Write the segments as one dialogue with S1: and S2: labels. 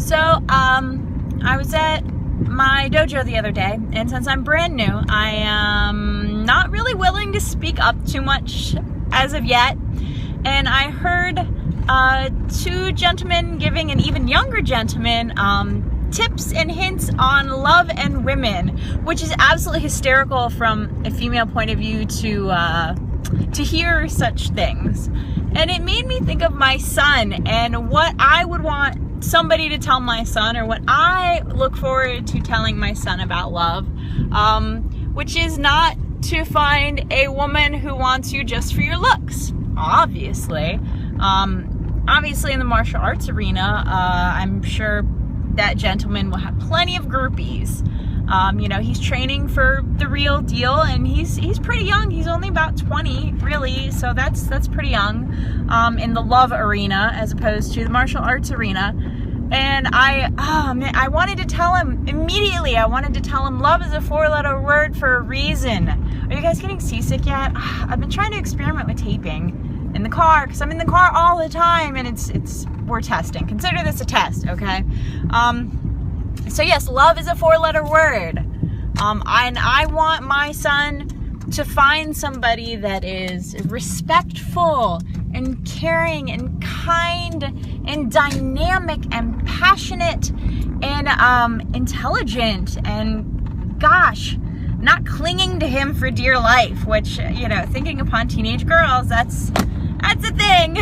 S1: So, I was at my dojo the other day, and since I'm brand new, I am not really willing to speak up too much as of yet. And I heard two gentlemen giving an even younger gentleman tips and hints on love and women, which is absolutely hysterical from a female point of view to hear such things. And it made me think of my son and what I would want somebody to tell my son, or what I look forward to telling my son about love, which is not to find a woman who wants you just for your looks, obviously. Obviously in the martial arts arena, I'm sure that gentleman will have plenty of groupies. You know, he's training for the real deal, and he's pretty young. He's only about 20, really, so that's pretty young in the love arena as opposed to the martial arts arena. And I wanted to tell him immediately. I wanted to tell him love is a 4-letter word for a reason. Are you guys getting seasick yet? I've been trying to experiment with taping in the car, because I'm in the car all the time, and we're testing. Consider this a test, okay? So yes, love is a 4-letter word. And I want my son to find somebody that is respectful and caring and kind and dynamic and passionate and intelligent and, gosh, not clinging to him for dear life, which, you know, thinking upon teenage girls, that's a thing.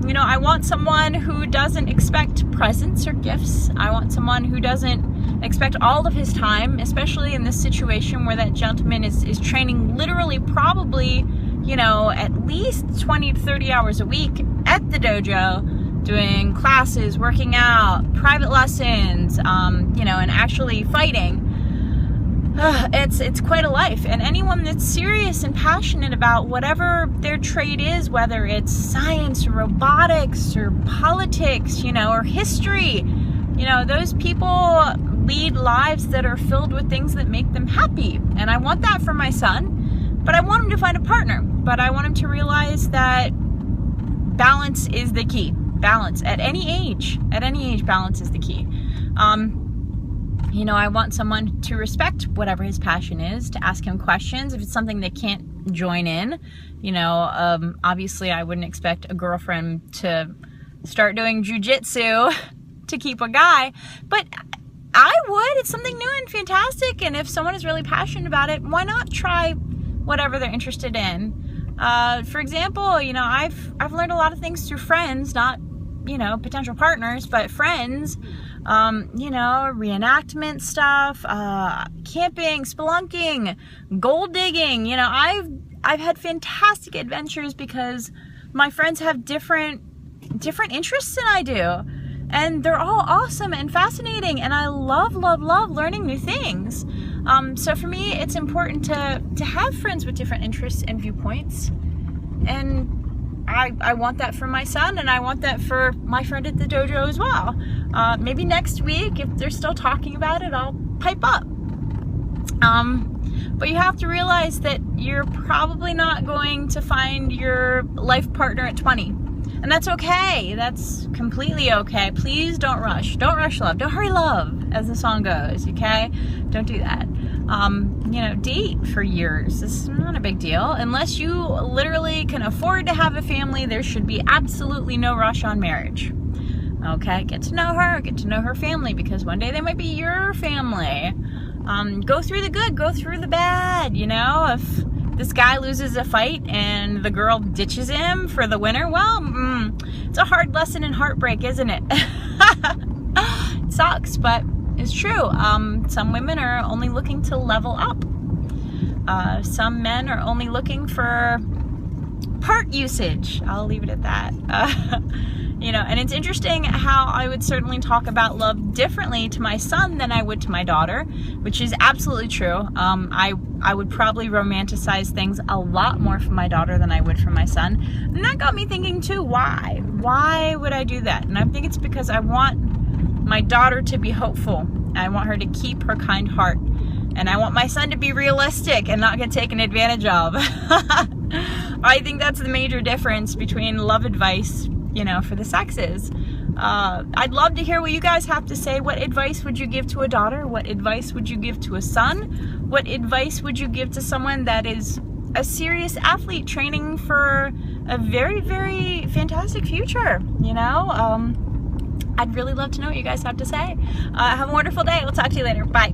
S1: You know, I want someone who doesn't expect presents or gifts. I want someone who doesn't expect all of his time, especially in this situation where that gentleman is training literally probably, you know, at least 20 to 30 hours a week at the dojo, doing classes, working out, private lessons, you know, and actually fighting. It's quite a life, and anyone that's serious and passionate about whatever their trade is, whether it's science or robotics or politics, you know, or history, you know, those people lead lives that are filled with things that make them happy. And I want that for my son, but I want him to find a partner. But I want him to realize that balance is the key. Balance at any age, balance is the key. You know, I want someone to respect whatever his passion is, to ask him questions if it's something they can't join in. You know, obviously I wouldn't expect a girlfriend to start doing jujitsu to keep a guy, but I would. It's something new and fantastic, and if someone is really passionate about it, why not try whatever they're interested in? For example, you know, I've learned a lot of things through friends, not, you know, potential partners, but friends. You know, reenactment stuff, camping, spelunking, gold digging. You know, I've had fantastic adventures because my friends have different interests than I do. And they're all awesome and fascinating, and I love learning new things. So for me, it's important to have friends with different interests and viewpoints. And I want that for my son, and I want that for my friend at the dojo as well. Maybe next week, if they're still talking about it, I'll pipe up. But you have to realize that you're probably not going to find your life partner at 20. And that's okay. That's completely okay. Please don't rush. Don't rush love. Don't hurry love, as the song goes, okay? Don't do that. You know, date for years. This is not a big deal. Unless you literally can afford to have a family, there should be absolutely no rush on marriage. Okay? Get to know her family, because one day they might be your family. Go through the good, go through the bad, you know? If this guy loses a fight and the girl ditches him for the winner, well, it's a hard lesson in heartbreak, isn't it? It sucks, but it's true. Some women are only looking to level up. Some men are only looking for part usage. I'll leave it at that. You know, and it's interesting how I would certainly talk about love differently to my son than I would to my daughter, which is absolutely true. I would probably romanticize things a lot more for my daughter than I would for my son. And that got me thinking too, why? Why would I do that? And I think it's because I want my daughter to be hopeful. I want her to keep her kind heart. And I want my son to be realistic and not get taken advantage of. I think that's the major difference between love advice, you know, for the sexes. I'd love to hear what you guys have to say. What advice would you give to a daughter? What advice would you give to a son? What advice would you give to someone that is a serious athlete training for a very, very fantastic future? You know, I'd really love to know what you guys have to say. Have a wonderful day. We'll talk to you later. Bye.